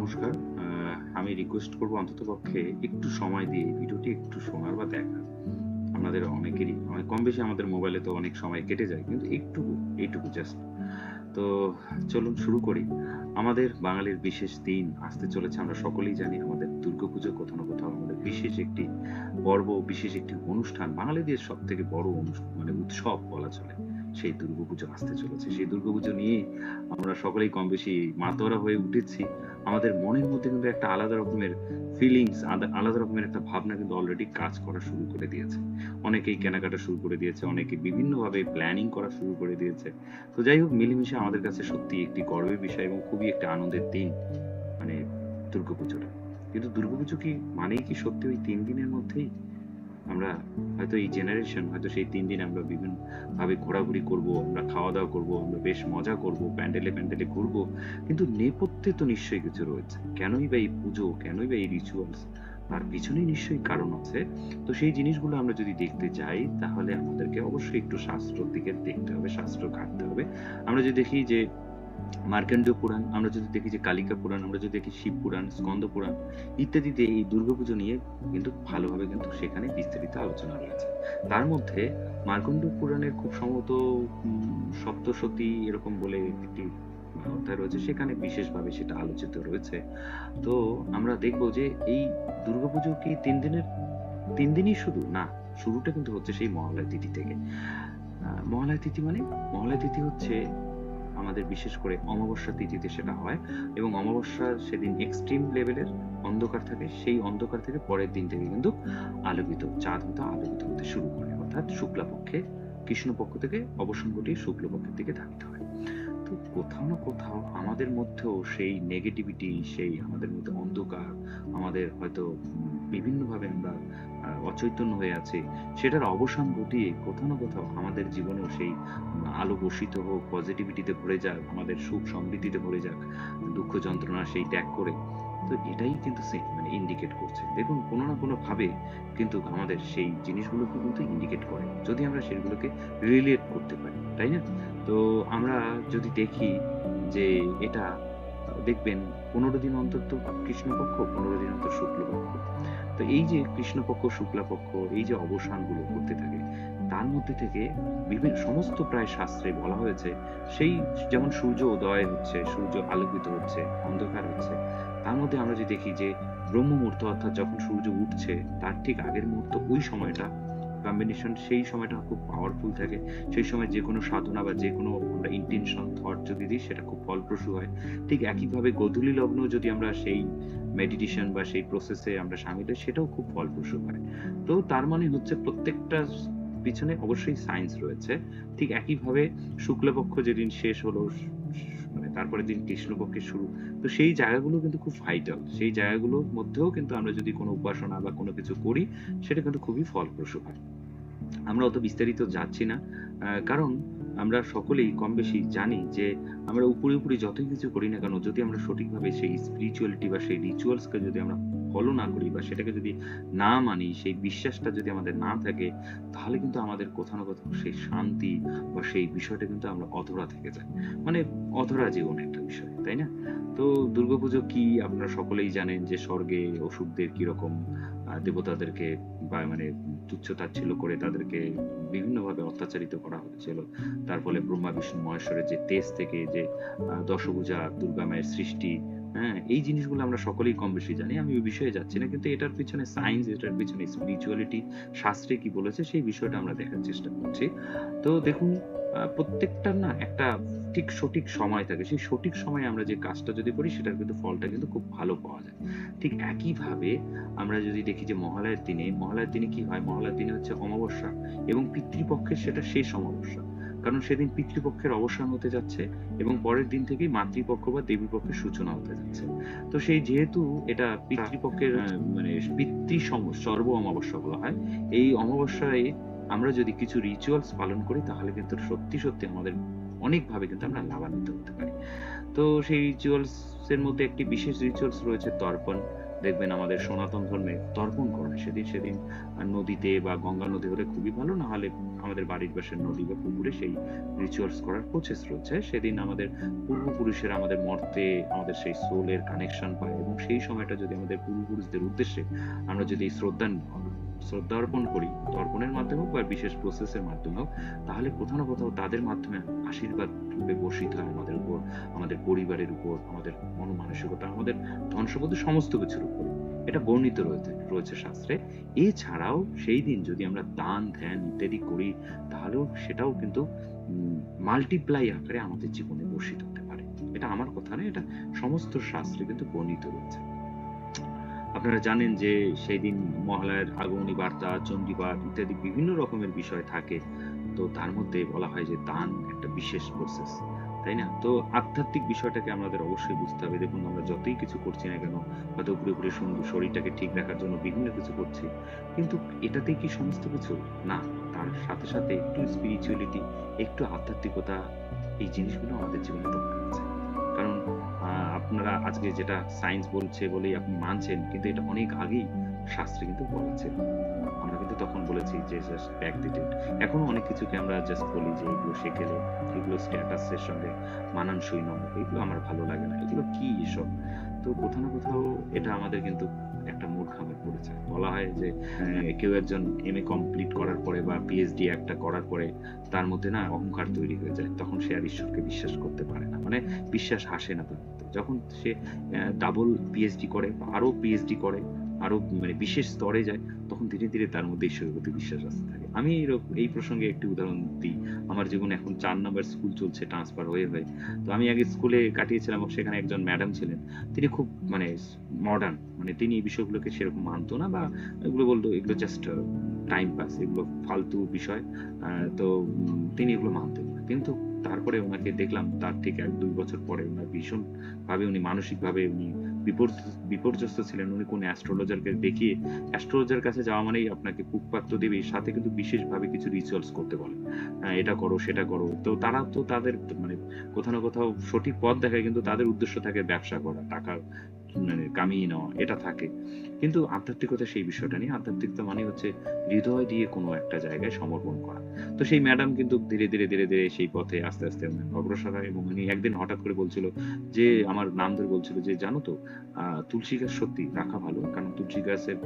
নমস্কার। আমি রিকোয়েস্ট করব অন্ততপক্ষে একটু সময় দিয়ে এই ভিডিওটি একটু শোনার বা দেখার। আপনাদের অনেকেরই কম বেশি আমাদের মোবাইলে তো অনেক সময় কেটে যায়। কিন্তু এইটুকু জাস্ট। তো চলুন শুরু করি। আমাদের বাঙালির বিশেষ দিন আসতে চলেছে, আমরা সকলেই জানি। আমাদের দুর্গাপুজো কোথাও না কোথাও আমাদের বিশেষ একটি পর্ব, বিশেষ একটি অনুষ্ঠান। বাঙালিদের সবথেকে বড় উৎসব বলা চলে। সেই দুর্গাপুজো আসতে চলেছে। সেই দুর্গাপুজো নিয়ে আমরা সকলেই কম বেশি মাতোয়ারা হয়ে উঠেছি। আমাদের মনের মধ্যে কিন্তু একটা আলাদা রকমের ফিলিংস, আলাদা রকমের একটা ভাবনা কিন্তু অলরেডি কাজ করা শুরু করে দিয়েছে। অনেকেই কেনাকাটা শুরু করে দিয়েছে, অনেকে বিভিন্নভাবে প্ল্যানিং করা শুরু করে দিয়েছে। তো যাই হোক, মিলেমিশে আমাদের কাছে সত্যি একটি গর্বের বিষয় এবং খুবই একটা আনন্দের দিন, মানে দুর্গাপুজোটা। কিন্তু দুর্গাপুজো কি মানেই কি সত্যি ওই 3 দিনের মধ্যেই? আমরা হয়তো এই জেনারেশন হয়তো সেই 3 দিন আমরা বিভিন্ন ভাবে ঘোরাঘুরি করব, আমরা খাওয়া-দাওয়া করব, আমরা বেশ মজা করব, প্যান্ডেলে ঘুরবো। কিন্তু নেপথ্যে তো নিশ্চয়ই কিছু রয়েছে। কেনই বা এই পুজো, কেনই বা এই রিচুয়ালস? তার পিছনেই নিশ্চয়ই কারণ আছে। তো সেই জিনিসগুলো আমরা যদি দেখতে যাই, তাহলে আমাদেরকে অবশ্যই একটু শাস্ত্রর দিকে দেখতে হবে, শাস্ত্র ঘাঁটতে হবে। আমরা যদি দেখি যে মার্কণ্ডেয় পুরাণ, আমরা যদি দেখি যে কালিকা পুরাণ, আমরা যদি দেখি শিব পুরাণ, স্কন্দ পুরাণ ইত্যাদিতে এই দুর্গাপুজো নিয়ে কিন্তু ভালোভাবে কিন্তু সেখানে বিস্তারিত আলোচনা রয়েছে। তার মধ্যে মার্কণ্ডেয় পুরাণের খুব সম্ভবত সপ্তশতী এরকম বলে একটি অধ্যায় রয়েছে, সেখানে বিশেষভাবে সেটা আলোচিত রয়েছে। তো আমরা দেখব যে এই দুর্গাপুজো কি 3 দিনই শুধু না, শুরুটা কিন্তু হচ্ছে সেই মহালয়া তিথি থেকে। মহালয়া তিথি মানে, মহালয়া তিথি হচ্ছে আমাদের বিশেষ করে অমাবস্যা তিথিতে সেটা হয়, এবং অমাবস্যার সেদিন এক্সট্রিম লেভেলের অন্ধকার থাকে। সেই অন্ধকার থেকে পরের দিন থেকে কিন্তু চাঁদ হতে আলোকিত হতে শুরু করে, অর্থাৎ শুক্লাপক্ষে, কৃষ্ণপক্ষ থেকে অবসান ঘটিয়ে শুক্লপক্ষের দিকে ধাবিত হয়। তো কোথাও না কোথাও আমাদের মধ্যেও সেই নেগেটিভিটি, সেই আমাদের মধ্যে অন্ধকার, আমাদের হয়তো বিভিন্নভাবে আমরা অচৈতন্য হয়ে আছি, সেটার অবসান ঘটিয়ে কোথাও না কোথাও আমাদের জীবনেও সেই আলো বর্ষিত হোক, পজিটিভিটিতে ভরে যাক, আমাদের সুখ সমৃদ্ধিতে ভরে যাক, দুঃখ যন্ত্রণা সেই ত্যাগ করে। তো এটাই কিন্তু ইন্ডিকেট করছে। দেখুন, কোনো না কোনো ভাবে কিন্তু আমাদের সেই জিনিসগুলোকে কিন্তু ইন্ডিকেট করে, যদি আমরা সেগুলোকে রিলেট করতে পারি, তাই না? তো আমরা যদি দেখি যে এটা দেখবেন 15 দিন অন্তর তো কৃষ্ণপক্ষ, 15 দিন অন্তর শুক্লপক্ষ। তো এই যে কৃষ্ণপক্ষ, শুক্লাপক্ষ, এই যে অবসানগুলো ঘটতে থাকে, তার মধ্যে থেকে সমস্ত প্রায় শাস্ত্রে বলা হয়েছে, সেই যেমন সূর্য উদয় হচ্ছে, সূর্য আলোকিত হচ্ছে, অন্ধকার হচ্ছে, তার মধ্যে আমরা যদি দেখি যে ব্রহ্ম মুহূর্ত, অর্থাৎ যখন সূর্য উঠছে তার ঠিক আগের মুহূর্ত, ওই সময়টা কম্বিনেশন, সেই সময়টা খুব পাওয়ারফুল থাকে। সেই সময় যে কোনো সাধনা বা যে কোনো আমরা ইন্টেনশন থট যদি দিই, সেটা খুব ফলপ্রসূ হয়। ঠিক একইভাবে গোধূলি লগ্ন যদি আমরা সেই মেডিটেশন বা সেই প্রসেসে আমরা সামিল হই, সেটাও খুব ফলপ্রসূ হয়। তো তার মানে হচ্ছে প্রত্যেকটা পিছনে অবশ্যই সায়েন্স রয়েছে। ঠিক একইভাবে শুক্লপক্ষ যেদিন শেষ হলো, তারপরের দিন কৃষ্ণপক্ষের শুরু। তো সেই জায়গাগুলো কিন্তু খুব ভাইটাল। সেই জায়গাগুলোর মধ্যেও কিন্তু আমরা যদি কোনো উপাসনা বা কোনো কিছু করি, সেটা কিন্তু খুবই ফলপ্রসূ হয়। আমরা অত বিস্তারিত যাচ্ছি না। কারণ আমরা সকলেই কম বেশি জানি যে আমরা উপরি যতই কিছু করি না কেন, যদি আমরা সঠিকভাবে সেই স্পিরিচুয়ালিটি বা সেই রিচুয়ালস কে যদি আমরা ফলো না করি বা সেটাকে যদি না মানি, সেই বিশ্বাসটা যদি আমাদের না থাকে, তাহলে কিন্তু আমাদের কোথাও না কোথাও সেই শান্তি বা সেই বিষয়টা কিন্তু আমরা অধরা থেকে যাই। মানে অধরা জীবন একটা বিষয়, তাই না? তো দুর্গাপুজো কি আপনারা সকলেই জানেন যে স্বর্গে অসুরদের কিরকম দেবতাদেরকে বা তুচ্ছ-তাচ্ছিল্য করে তাদেরকে বিভিন্নভাবে অত্যাচারিত করা হয়েছিল। তার ফলে ব্রহ্মা, বিষ্ণু, মহেশ্বরের যে তেজ থেকে যে দশভুজা দুর্গা মায়ের সৃষ্টি, হ্যাঁ? এই জিনিসগুলো আমরা সকলেই কম বেশি জানি। আমি ওই বিষয়ে যাচ্ছি না। কিন্তু এটার পিছনে সায়েন্স, এটার পিছনে স্পিরিচুয়ালিটি, শাস্ত্রে কি বলেছে সেই বিষয়টা আমরা দেখার চেষ্টা করছি। তো দেখুন, প্রত্যেকটার না একটা ঠিক সঠিক সময় থাকে। সেই সঠিক সময়ে আমরা যে কাজটা যদি করি, সেটার কিন্তু ফলটা কিন্তু খুব ভালো পাওয়া যায়। ঠিক একইভাবে আমরা যদি দেখি যে মহালয়ার দিনে কি হয়? মহালয়ার দিনে হচ্ছে অমাবস্যা, এবং পিতৃপক্ষের সেটা শেষ অমাবস্যা। কারণ সেদিন পিতৃপক্ষের অবসান হতে যাচ্ছে, এবং পরের দিন থেকেই মাতৃপক্ষ বা দেবীপক্ষের সূচনা হতে যাচ্ছে। তো সেই যেহেতু এটা পিতৃপক্ষের সর্ব অমাবস্যা বলা হয়। এই অমাবস্যায় আমরা যদি কিছু রিচুয়ালস পালন করি, তাহলে কিন্তু সত্যি আমাদের অনেকভাবে কিন্তু আমরা লাভান্বিত হতে পারি। তো সেই রিচুয়ালস এর মধ্যে একটি বিশেষ রিচুয়ালস রয়েছে তর্পণ, দেখবেন আমাদের সনাতন ধর্মে তর্পণ করা হয় সেদিন। সেদিন নদীতে বা গঙ্গা নদী হলে খুবই ভালো, না হলে আমাদের বাড়ির পাশের নদী বা পুকুরে সেই রিচুয়ালস করার প্রসেস রয়েছে। সেদিন আমাদের পূর্বপুরুষেরা আমাদের মর্তে আমাদের সেই সোলের কানেকশন পায়, এবং সেই সময়টা যদি আমাদের পূর্বপুরুষদের উদ্দেশ্যে আমরা যদি শ্রদ্ধা অর্পণ করি, তর্পণের মাধ্যমে হোক বা বিশেষ প্রসেসের মাধ্যমে হোক, তাহলে কোথাও না কোথাও তাদের মাধ্যমে আশীর্বাদ রূপে বর্ষিত হয় আমাদের উপর, আমাদের পরিবারের উপর, আমাদের মনোমানসিকতা, আমাদের ধন সম্পত্তি, সমস্ত কিছুর উপর। এটা বর্ণিত রয়েছে শাস্ত্রে। এছাড়াও সেই দিন যদি আমরা দান ধ্যান ইত্যাদি করি, তাহলেও সেটাও কিন্তু মাল্টিপ্লাই আকারে আমাদের জীবনে বর্ষিত হতে পারে। এটা আমার কথা নয়, এটা সমস্ত শাস্ত্রে কিন্তু বর্ণিত রয়েছে। আপনারা জানেন যে সেই দিন মহালয়ার আগমনী বার্তা, চণ্ডীপাঠ ইত্যাদি বিভিন্ন রকমের বিষয় থাকে। তো তার মধ্যে বলা হয় যে দান একটা বিশেষ প্রসেস, তাই না? তো আধ্যাত্মিক বিষয়টাকে আমাদের অবশ্যই বুঝতে হবে। দেখুন, আমরা যতই কিছু করছি না কেন, হয়তো ঘুরে ঘুরে শরীরটাকে ঠিক রাখার জন্য বিভিন্ন কিছু করছি, কিন্তু এটাতেই কি সমস্ত কিছু? না। তার সাথে সাথে একটু স্পিরিচুয়ালিটি, একটু আধ্যাত্মিকতা, এই জিনিসগুলো আমাদের জীবনে দরকার আছে। কারণ আপনারা আজকে যেটা সায়েন্স বলছে বলেই আপনি মানছেন, কিন্তু এটা অনেক আগেই শাস্ত্রে কিন্তু বলা ছিল। আমরা কিন্তু তখন বলেছি যে জাস্ট ব্যাকডেটেড। এখনো অনেক কিছুকে আমরা জাস্ট বলি যে এগুলো সেকেলে, এগুলো স্ট্যাটাসের সঙ্গে মানানসই নয়, এগুলো আমার ভালো লাগে না, এগুলো কি এসব? তো কোথাও না কোথাও এটা আমাদের কিন্তু একটা মূর্খামে পড়েছে। বলা হয় যে কেউ একজন এমএ কমপ্লিট করার পরে বা পিএইচডি একটা করার পরে তার মধ্যে না অহংকার তৈরি হয়ে যায়, তখন সে আর ঈশ্বরকে বিশ্বাস করতে পারে না, মানে বিশ্বাস আসে না তার মধ্যে। যখন সে ডাবল পিএইচডি করে বা আরো পিএইচডি করে, আরো মানে বিশেষ স্তরে যায়, তখন ধীরে ধীরে তার মধ্যে ঈশ্বরের প্রতি বিশ্বাস আসতে থাকে। আমি এই প্রসঙ্গে একটি উদাহরণ দিই। আমার জীবনে এখন 4 নাম্বার স্কুল চলছে ট্রান্সফার হয়ে হয়ে। তো আমি আগে স্কুলে কাটিয়েছিলাম, এবং সেখানে একজন ম্যাডাম ছিলেন। তিনি খুব মানে মডার্ন, মানে তিনি এই বিষয়গুলোকে সেরকম মানতো না, বা এগুলো বলতো এগুলো জাস্ট টাইম পাস, এগুলো ফালতু বিষয়। তো তিনি এগুলো মানতেন না। কিন্তু তারপরে ওনাকে দেখলাম, তার ঠিক 1-2 বছর পরে ওনার ভীষণ ভাবে উনি মানসিকভাবে উনি বিপর্যস্ত ছিলেন। উনি কোন অ্যাস্ট্রোলজারকে দেখিয়ে, অ্যাস্ট্রোলজার কাছে যাওয়া মানেই আপনাকে পুকপাক তো দেবেই, সাথে কিন্তু বিশেষভাবে কিছু রিচুয়ালস করতে বলে। এটা করো সেটা করো। তো তারা তো তাদের মানে কোথাও না কোথাও সঠিক পথ দেখায়, কিন্তু তাদের উদ্দেশ্য থাকে ব্যবসা করা, টাকা মানে কামিয়ে নেওয়া, এটা থাকে। কিন্তু আধ্যাত্মিকতা সেই বিষয়টা নেই। আধ্যাত্মিকতা মানে হচ্ছে হৃদয় দিয়ে কোনো একটা জায়গায় সমর্পণ করা। তো সেই ম্যাডাম কিন্তু ধীরে ধীরে ধীরে ধীরে সেই পথে আস্তে আস্তে অগ্রসর হয়, এবং উনি একদিন হঠাৎ করে বলছিল যে, আমার নাম ধরে বলছিল যে, জানো তো তুলসী গাছ সত্যি রাখা ভালো, কারণ তুলসী গাছের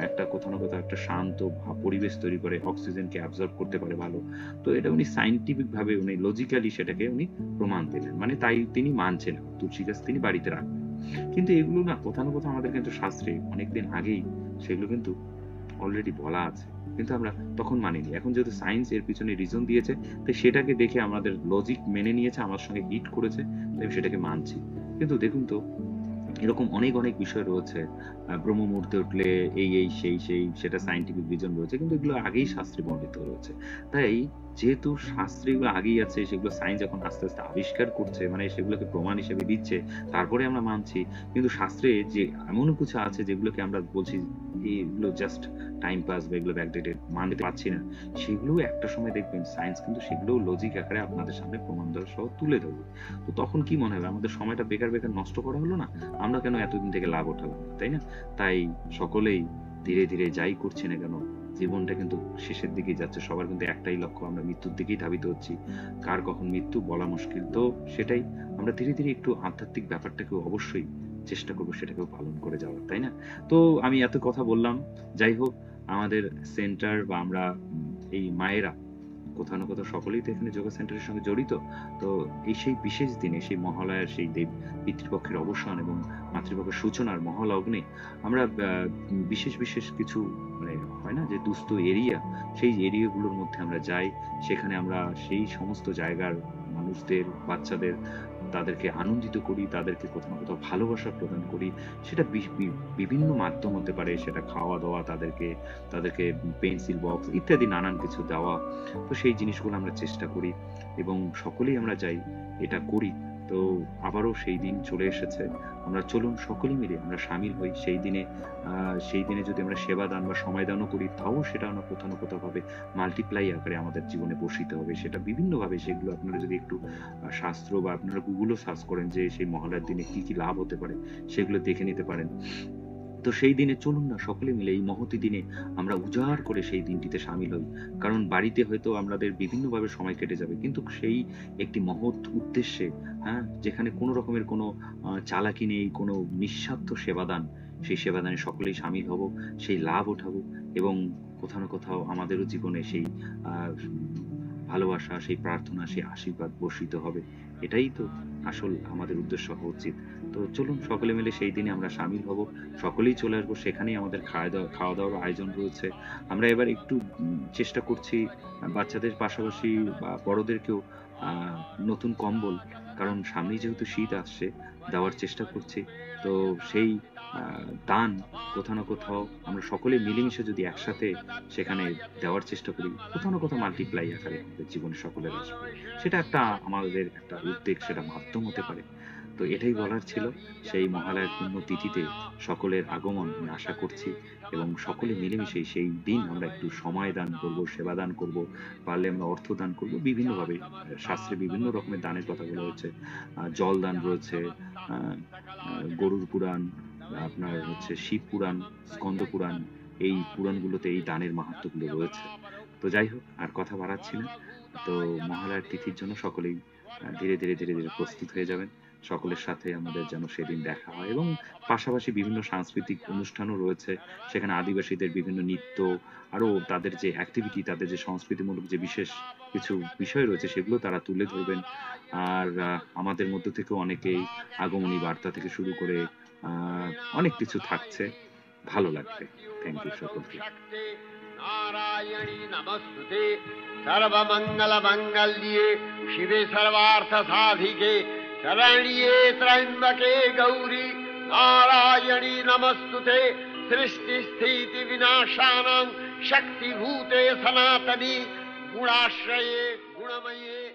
একটা কোথাও না কোথাও একটা শান্ত পরিবেশ তৈরি করে, অক্সিজেনকে অ্যাবজর্ব করতে পারে ভালো। তো এটা উনি সায়েন্টিফিক ভাবে উনি লজিক্যালি সেটাকে উনি প্রমাণ দিলেন, মানে তাই তিনি মানছেন তুলসী গাছ তিনি বাড়িতে রাখবেন। কিন্তু এগুলো না কোথাও না কোথাও আমাদের কিন্তু শাস্ত্রে অনেকদিন আগেই সেগুলো কিন্তু অলরেডি বলা আছে, কিন্তু আমরা তখন মানিনি। এখন যেহেতু সায়েন্স এর পিছনে রিজন দিয়েছে, তাই সেটাকে দেখে আমাদের লজিক মেনে নিয়েছে, আমার সঙ্গে হিট করেছে, তাই আমি সেটাকে মানছি। কিন্তু দেখুন তো, এরকম অনেক অনেক বিষয় রয়েছে। ব্রহ্ম মুহূর্তে উঠলে এই সেই সেটা সায়েন্টিফিক রিজন রয়েছে, কিন্তু এগুলো আগেই শাস্ত্রে বর্ণিত রয়েছে। তাই যেহেতু শাস্ত্রে এগুলো আগেই আছে, সেগুলো সায়েন্স যখন আস্তে আস্তে আবিষ্কার করছে, মানে সেগুলোকে প্রমাণ হিসেবে দিচ্ছে, তারপরে আমরা মানছি। কিন্তু শাস্ত্রে যে এমন কিছু আছে যেগুলোকে আমরা বলছি এগুলো জাস্ট টাইম পাস বা এগুলো ব্যাকডেটেড, মানতে পারছি না, সেগুলো একটা সময় দেখবেন সায়েন্স কিন্তু সেগুলো লজিক আকারে আপনাদের সামনে প্রমাণ দেওয়া সহ তুলে ধরবে। তো তখন কি মনে হবে, আমাদের সময়টা বেকার বেকার নষ্ট করা হলো না? আমরা কেন এতদিন থেকে লাভ উঠালাম না, তাই না? তাই সকলেই ধীরে ধীরে যাই করছি না কেন, জীবনটা কিন্তু শেষের দিকেই যাচ্ছে। সবার কিন্তু একটাই লক্ষ্য, আমরা মৃত্যুর দিকেই ধাবিত হচ্ছি। কার কখন মৃত্যু বলা মুশকিল। তো সেটাই আমরা ধীরে ধীরে একটু আধ্যাত্মিক ব্যাপারটাকেও অবশ্যই চেষ্টা করবো সেটাকেও পালন করে যাওয়ার, তাই না? তো আমি এত কথা বললাম। যাই হোক, আমাদের সেন্টার বা আমরা এই মায়েরা কোথাও না কোথাও সকলেই তো এখানে যোগা সেন্টারের সঙ্গে জড়িত। তো এই সেই বিশেষ দিনে, সেই মহালয়ার সেই পিতৃপক্ষের অবসান এবং মাতৃপক্ষের সূচনার মহালগ্নে আমরা বিশেষ বিশেষ কিছু মানে হয় না যে দুস্থ এরিয়া, সেই এরিয়াগুলোর মধ্যে আমরা যাই। সেখানে আমরা সেই সমস্ত জায়গার মানুষদের, বাচ্চাদের, তাদেরকে আনন্দিত করি, তাদেরকে কোথাও না কোথাও ভালোবাসা প্রদান করি। সেটা বিভিন্ন মাধ্যম হতে পারে, সেটা খাওয়া দাওয়া, তাদেরকে তাদেরকে পেন্সিল বক্স ইত্যাদি নানান কিছু দেওয়া। তো সেই জিনিসগুলো আমরা চেষ্টা করি, এবং সকলেই আমরা যাই, এটা করি। তো আবারও সেই দিন চলে এসেছে। আমরা চলুন সকলে মিলে আমরা শামিল হই সেই দিনে। সেই দিনে যদি আমরা সেবা দান বা সময় দানও করি, তাও সেটা আমরা কোথাও না কোথাও ভাবে মাল্টিপ্লাই আকারে আমাদের জীবনে বর্ষিত হবে। সেটা বিভিন্নভাবে, সেগুলো আপনারা যদি একটু শাস্ত্র বা আপনারা গুগলও সার্চ করেন যে সেই মহালয়ার দিনে কি কি লাভ হতে পারে, সেগুলো দেখে নিতে পারেন। তো সেই দিনে চলুন না সকলে মিলে এই মহতী দিনে আমরা উজাড় করে সেই দিনটিতে শামিল হই। কারণ বাড়িতে হয়তো আমাদের বিভিন্নভাবে সময় কেটে যাবে। কিন্তু সেই একটি মহৎ উদ্দেশ্যে, হ্যাঁ? যেখানে কোন রকমের কোন চালাকি নেই, কোন নিঃস্বার্থ সেবাদান, সেই সেবাদানে সকলেই শামিল হব, সেই লাভ উঠাবো এবং কোথাও না কোথাও আমাদেরও জীবনে সেই আ ভালোবাসা, সেই প্রার্থনা, সেই আশীর্বাদ বর্ষিত হবে। এটাই তো আসল আমাদের উদ্দেশ্য হওয়া উচিত। তো চলুন সকলে মিলে সেই দিনে আমরা শামিল হব। সকলেই চলে আসবো। সেখানেই আমাদের খাওয়া-দাওয়ার আয়োজন রয়েছে। আমরা এবার একটু চেষ্টা করছি বাচ্চাদের পাশাপাশি বা বড়দেরকেও আ নতুন কম্বল, কারণ সামনেই যেহেতু শীত আসছে, দেওয়ার চেষ্টা করছি। তো সেই আ দান কোথাও না কোথাও আমরা সকলে মিলেমিশে যদি একসাথে সেখানে দেওয়ার চেষ্টা করি, কোথাও না কোথাও মাল্টিপ্লাই আকারে আমাদের জীবনে সকলের আসবে। সেটা একটা আমাদের একটা উদ্বেগ, সেটা মাধ্যম হতে পারে। তো এটাই বলার ছিল। সেই মহালয়ার পুণ্যতিথিতে সকলের আগমন আমি আশা করছি এবং সকলে মিলেমিশেই সেই দিন আমরা একটু সময় দান করব, সেবা দান করব, পারলে আমরা অর্থ দান করব বিভিন্নভাবে। শাস্ত্রে বিভিন্ন রকমের দানের কথা বলা হয়েছে। জল দান রয়েছে, আ আ গরুর পুরাণ, আপনার হচ্ছে শিব পুরাণ, স্কন্দ পুরাণ, এই পুরাণগুলোতে এই দানের মাহাত্ম্যগুলো রয়েছে। তো যাই হোক আর কথা বাড়াচ্ছি না। তো মহালয়ার তিথির জন্য সকলেই ধীরে ধীরে প্রস্তুত হয়ে যাবেন। সকলের সাথে আমাদের যেন সেদিন দেখা হয় এবং পাশাপাশি বিভিন্ন সাংস্কৃতিক অনুষ্ঠানও রয়েছে। সেখানে আদিবাসীদের বিভিন্ন নৃত্য, আরো তাদের যে অ্যাক্টিভিটি, তাদের যে সংস্কৃতিমূলক যে বিশেষ কিছু বিষয় রয়েছে সেগুলো তারা তুলে ধরবেন। আর আমাদের মধ্য থেকেও অনেকেই আগমনী বার্তা থেকে শুরু করে আ অনেক কিছু থাকছে। ভালো লাগবে। থ্যাংক ইউ সকলকে। नारायणी नमस्तुते सर्वमंगल मंगल्ये शिवे सर्वार्थ साधिके शरण्ये त्र्यंबके गौरी नारायणी नमस्तुते सृष्टि स्थिति विनाशानां शक्तिभूते सनातनी गुणाश्रये गुणमये